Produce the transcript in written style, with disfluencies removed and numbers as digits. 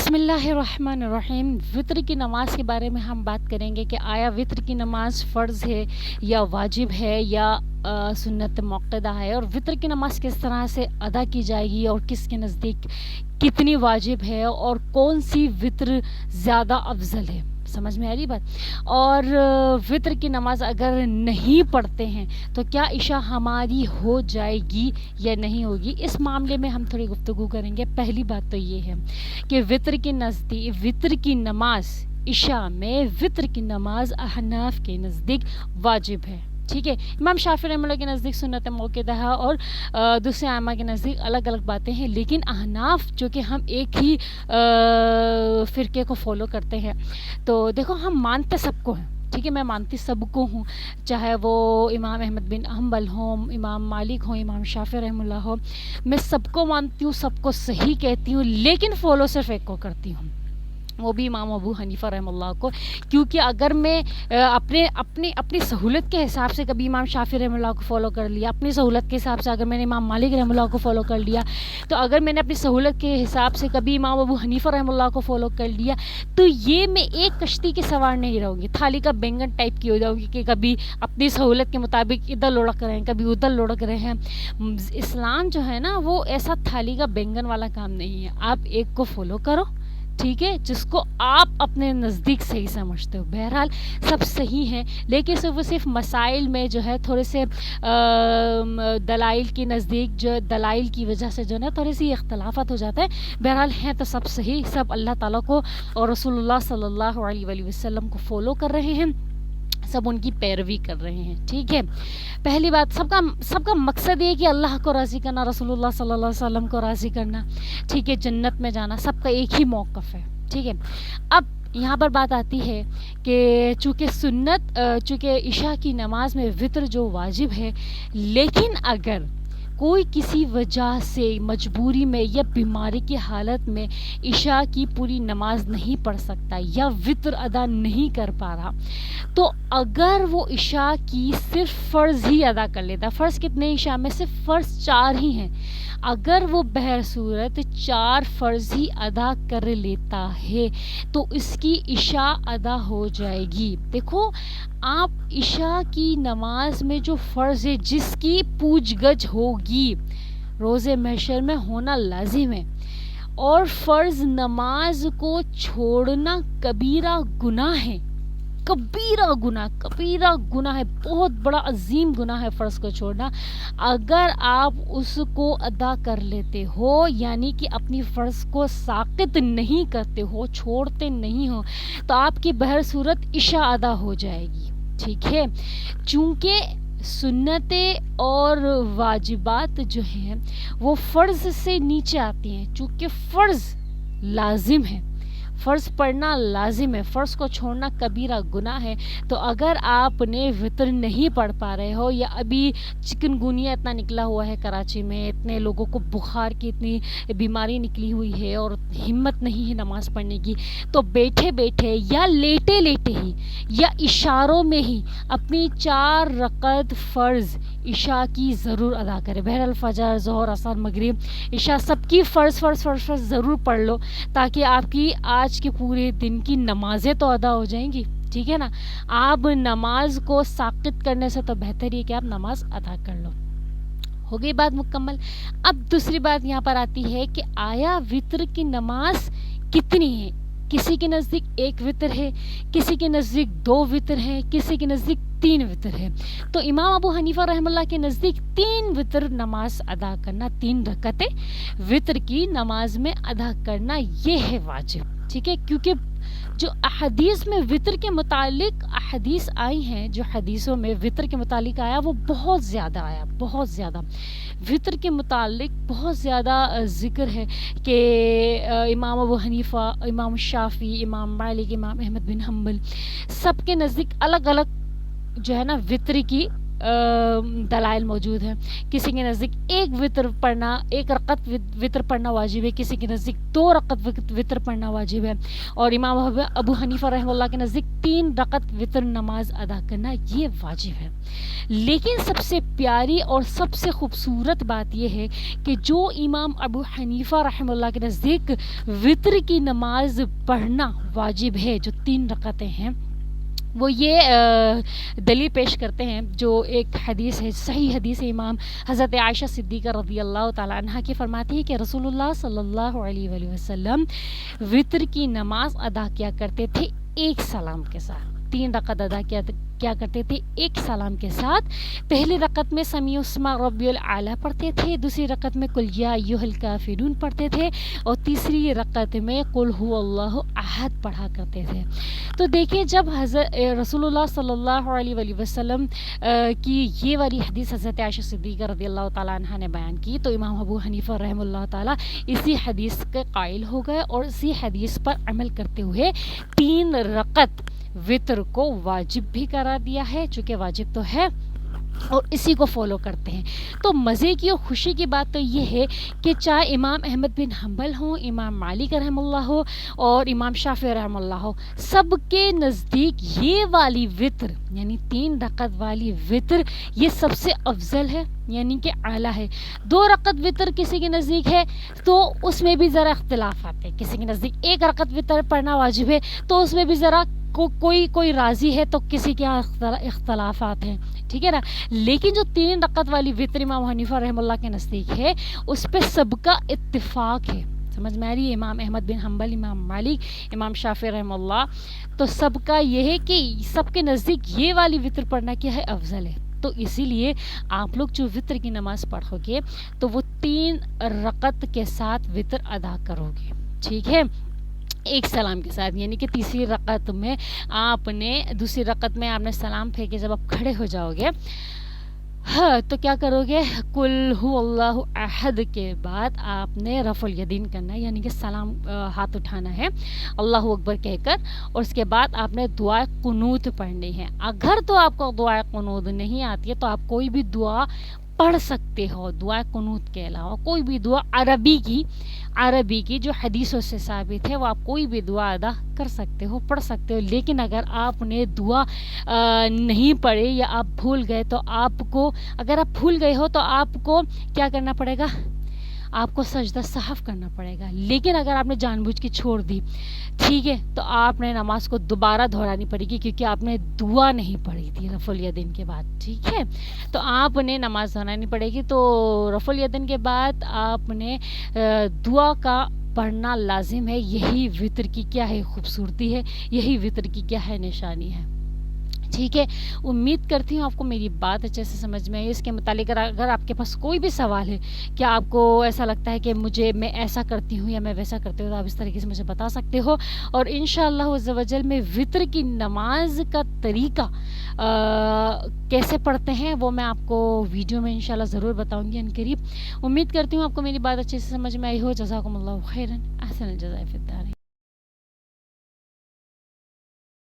بسم اللہ الرحمن الرحیم. وطر کی نماز کے بارے میں ہم بات کریں گے کہ آیا وطر کی نماز فرض ہے یا واجب ہے یا سنت موقدہ ہے، اور وطر کی نماز کس طرح سے ادا کی جائے گی اور کس کے نزدیک کتنی واجب ہے اور کون سی وطر زیادہ افضل ہے. سمجھ میں آ رہی بات؟ اور وطر کی نماز اگر نہیں پڑھتے ہیں تو کیا عشاء ہماری ہو جائے گی یا نہیں ہوگی، اس معاملے میں ہم تھوڑی گفتگو کریں گے. پہلی بات تو یہ ہے کہ وطر کی نماز عشاء میں وطر کی نماز احناف کے نزدیک واجب ہے. ٹھیک ہے، امام شافعی رحمہ اللہ کے نزدیک سنت موقدہ ہے اور دوسرے ائمہ کے نزدیک الگ الگ باتیں ہیں، لیکن احناف جو کہ ہم ایک ہی فرقے کو فالو کرتے ہیں، تو دیکھو ہم مانتے سب کو ہیں. ٹھیک ہے، میں مانتی سب کو ہوں، چاہے وہ امام احمد بن حنبل ہوں، امام مالک ہوں، امام شافعی رحمہ اللہ ہو، میں سب کو مانتی ہوں، سب کو صحیح کہتی ہوں، لیکن فالو صرف ایک کو کرتی ہوں، وہ بھی امام ابو حنیفہ رحمہ اللہ کو. کیونکہ اگر میں اپنی سہولت کے حساب سے کبھی امام شافعی رحمہ اللہ کو فالو کر لیا، اپنی سہولت کے حساب سے اگر میں نے امام مالک رحمہ اللہ کو فالو کر لیا، تو اگر میں نے اپنی سہولت کے حساب سے کبھی امام ابو حنیفہ رحمہ اللہ کو فالو کر لیا، تو یہ میں ایک کشتی کے سوار نہیں رہوں گی، تھالی کا بینگن ٹائپ کی ہو جاؤں گی کہ کبھی اپنی سہولت کے مطابق ادھر لڑک رہے ہیں، کبھی ادھر لڑک رہے ہیں. اسلام جو ہے نا وہ ایسا تھالی کا بینگن والا کام نہیں ہے. آپ ایک کو فالو کرو، ٹھیک ہے، جس کو آپ اپنے نزدیک صحیح سمجھتے ہو. بہرحال سب صحیح ہیں، لیکن صرف مسائل میں جو ہے تھوڑے سے دلائل کے نزدیک جو دلائل کی وجہ سے جو ہے تھوڑی سی اختلافات ہو جاتا ہے. بہرحال ہیں تو سب صحیح، سب اللہ تعالیٰ کو اور رسول اللہ صلی اللہ علیہ وآلہ وسلم کو فالو کر رہے ہیں، سب ان کی پیروی کر رہے ہیں. ٹھیک ہے، پہلی بات سب کا مقصد یہ ہے کہ اللہ کو راضی کرنا، رسول اللہ صلی اللہ علیہ وسلم کو راضی کرنا. ٹھیک ہے، جنت میں جانا، سب کا ایک ہی موقف ہے. ٹھیک ہے، اب یہاں پر بات آتی ہے کہ چونکہ عشاء کی نماز میں وطر جو واجب ہے، لیکن اگر کوئی کسی وجہ سے مجبوری میں یا بیماری کی حالت میں عشاء کی پوری نماز نہیں پڑھ سکتا یا وطر ادا نہیں کر پا رہا، تو اگر وہ عشاء کی صرف فرض ہی ادا کر لیتا، فرض کتنے عشاء میں؟ صرف فرض 4 ہی ہیں، اگر وہ بہر صورت 4 فرض ہی ادا کر لیتا ہے تو اس کی عشاء ادا ہو جائے گی. دیکھو آپ عشاء کی نماز میں جو فرض ہے جس کی پوچھ گچھ ہوگی روز محشر میں ہونا لازم ہے، اور فرض نماز کو چھوڑنا کبیرہ گناہ ہے، کبیرہ گناہ ہے، بہت بڑا عظیم گناہ ہے فرض کو چھوڑنا. اگر آپ اس کو ادا کر لیتے ہو، یعنی کہ اپنی فرض کو ساقط نہیں کرتے ہو، چھوڑتے نہیں ہو، تو آپ کی بہر صورت عشاء ادا ہو جائے گی. ٹھیک ہے، چونکہ سنتیں اور واجبات جو ہیں وہ فرض سے نیچے آتی ہیں، چونکہ فرض لازم ہے، فرض پڑھنا لازم ہے، فرض کو چھوڑنا کبیرہ گناہ ہے. تو اگر آپ نے وطر نہیں پڑھ پا رہے ہو، یا ابھی چکن گونیا اتنا نکلا ہوا ہے کراچی میں، اتنے لوگوں کو بخار کی اتنی بیماری نکلی ہوئی ہے اور ہمت نہیں ہے نماز پڑھنے کی، تو بیٹھے بیٹھے یا لیٹے لیٹے ہی یا اشاروں میں ہی اپنی 4 رکعت فرض عشاء کی ضرور ادا کرے. بہرحال فجر، ظہر، عصر، مغرب، عشاء سب کی فرض ضرور پڑھ لو، تاکہ آپ کی آج کے پورے دن کی نمازیں تو ادا ہو جائیں گی. ٹھیک ہے نا، آپ نماز کو ساقط کرنے سے تو بہتر یہ کہ آپ نماز ادا کر لو. ہو گئی بات مکمل. اب دوسری بات یہاں پر آتی ہے کہ آیا وطر کی نماز کتنی ہے؟ کسی کے نزدیک 1 وطر ہے، کسی کے نزدیک 2 وطر ہے، کسی کے نزدیک 3 وطر ہے. تو امام ابو حنیفہ رحمہ اللہ کے نزدیک 3 وطر نماز ادا کرنا، 3 رکعتیں وطر کی نماز میں ادا کرنا، یہ ہے واجب. ٹھیک ہے، کیونکہ جو احادیث میں وطر کے متعلق احادیث آئی ہیں، جو حدیثوں میں وطر کے متعلق آیا وہ بہت زیادہ آیا، بہت زیادہ وطر کے متعلق بہت زیادہ ذکر ہے کہ امام ابو حنیفہ، امام شافعی، امام مالک، امام احمد بن حنبل، سب کے نزدیک الگ الگ جو ہے نا وطر کی دلائل موجود ہیں. کسی کے نزدیک ایک رکعت وطر پڑھنا واجب ہے, کسی کے نزدیک 2 رکعت وطر پڑھنا واجب ہے, اور امام ابو حنیفہ رحمہ اللہ کے نزدیک 3 رکعت وطر نماز ادا کرنا یہ واجب ہے. لیکن سب سے پیاری اور سب سے خوبصورت بات یہ ہے کہ جو امام ابو حنیفہ رحمہ اللہ کے نزدیک وطر کی نماز پڑھنا واجب ہے, جو 3 رکعتیں ہیں, وہ یہ دلیل پیش کرتے ہیں جو ایک حدیث ہے, صحیح حدیث ہے, امام حضرت عائشہ صدیقہ رضی اللہ تعالیٰ عنہ کی فرماتی ہے کہ رسول اللہ صلی اللہ علیہ وآلہ وسلم وطر کی نماز ادا کیا کرتے تھے ایک سلام کے ساتھ. 3 رکعت ادا کیا کرتے تھے ایک سلام کے ساتھ. پہلی رکعت میں سمیع اسما ربی الاعلیٰ پڑھتے تھے, دوسری رکعت میں قل یا ایھا الکافرون پڑھتے تھے, اور تیسری رکعت میں قل ھو اللہ احد پڑھا کرتے تھے. تو دیکھیں جب رسول اللہ صلی اللہ علیہ وآلہ وسلم کی یہ والی حدیث حضرت عائشہ صدیقہ رضی اللہ تعالیٰ عنہ نے بیان کی, تو امام ابو حنیفہ رحمہ اللہ تعالیٰ اسی حدیث کے قائل ہو گئے اور اسی حدیث پر عمل کرتے ہوئے 3 رکعت وطر کو واجب بھی قرار دیا ہے, چونکہ واجب تو ہے, اور اسی کو فالو کرتے ہیں. تو مزے کی اور خوشی کی بات تو یہ ہے کہ چاہے امام احمد بن حنبل ہوں, امام مالک رحمہ اللہ ہو, اور امام شافعی رحمہ اللہ ہو, سب کے نزدیک یہ والی وطر یعنی 3 رکعت والی وطر یہ سب سے افضل ہے, یعنی کہ اعلیٰ ہے. 2 رکعت وطر کسی کے نزدیک ہے تو اس میں بھی ذرا اختلافات ہیں. کسی کے نزدیک 1 رکعت وطر پڑھنا واجب ہے تو اس میں بھی ذرا کوئی راضی ہے, تو کسی کے اختلافات ہیں, ٹھیک ہے نا. لیکن جو 3 رکعت والی وطر امام حنیفہ رحمہ اللہ کے نزدیک ہے اس پہ سب کا اتفاق ہے. سمجھ میں آ رہی ہے؟ امام احمد بن حنبل, امام مالک, امام شافعی رحمہ اللہ, تو سب کا یہ ہے کہ سب کے نزدیک یہ والی وطر پڑھنا کیا ہے, افضل ہے. تو اسی لیے آپ لوگ جو وطر کی نماز پڑھو گے تو وہ 3 رکعت کے ساتھ وطر ادا کرو گے, ٹھیک ہے, ایک سلام کے ساتھ. یعنی کہ تیسری رکعت میں دوسری رکعت میں آپ نے سلام پھینکے جب آپ کھڑے ہو جاؤ گے, ہاں, تو کیا کرو گے, قل ھو اللہ احد کے بعد آپ نے رفع الیدین کرنا ہے, یعنی کہ سلام ہاتھ اٹھانا ہے اللہ اکبر کہہ کر, اور اس کے بعد آپ نے دعا قنوت پڑھنی ہے. اگر تو آپ کو دعا قنوت نہیں آتی ہے تو آپ کوئی بھی دعا پڑھ سکتے ہو, دعا قنوت کے علاوہ کوئی بھی دعا عربی کی جو حدیثوں سے ثابت ہے وہ آپ کوئی بھی دعا ادا کر سکتے ہو, پڑھ سکتے ہو. لیکن اگر آپ نے دعا نہیں پڑھی یا آپ بھول گئے تو اگر آپ بھول گئے ہو تو آپ کو کیا کرنا پڑے گا, آپ کو سجدہ سہو کرنا پڑے گا. لیکن اگر آپ نے جان بوجھ کے چھوڑ دی, ٹھیک ہے, تو آپ نے نماز کو دوبارہ دہرانی پڑے گی کیونکہ آپ نے دعا نہیں پڑھی تھی رفع الیدین کے بعد, ٹھیک ہے. تو آپ نے نماز دہرانی پڑے گی. تو رفع الیدین کے بعد آپ نے دعا کا پڑھنا لازم ہے. یہی وطر کی کیا ہے خوبصورتی ہے, یہی وطر کی کیا ہے نشانی ہے, ٹھیک ہے. امید کرتی ہوں آپ کو میری بات اچھے سے سمجھ میں آئی. اس کے متعلق اگر آپ کے پاس کوئی بھی سوال ہے, کیا آپ کو ایسا لگتا ہے کہ میں ایسا کرتی ہوں یا میں ویسا کرتی ہوں, تو آپ اس طریقے سے مجھے بتا سکتے ہو. اور انشاءاللہ عز و جل میں وطر کی نماز کا طریقہ کیسے پڑھتے ہیں وہ میں آپ کو ویڈیو میں انشاءاللہ ضرور بتاؤں گی ان قریب. امید کرتی ہوں آپ کو میری بات اچھے سے سمجھ میں آئی ہو. جزاکم اللہ خیرا, احسن الجزاء فی الدارین.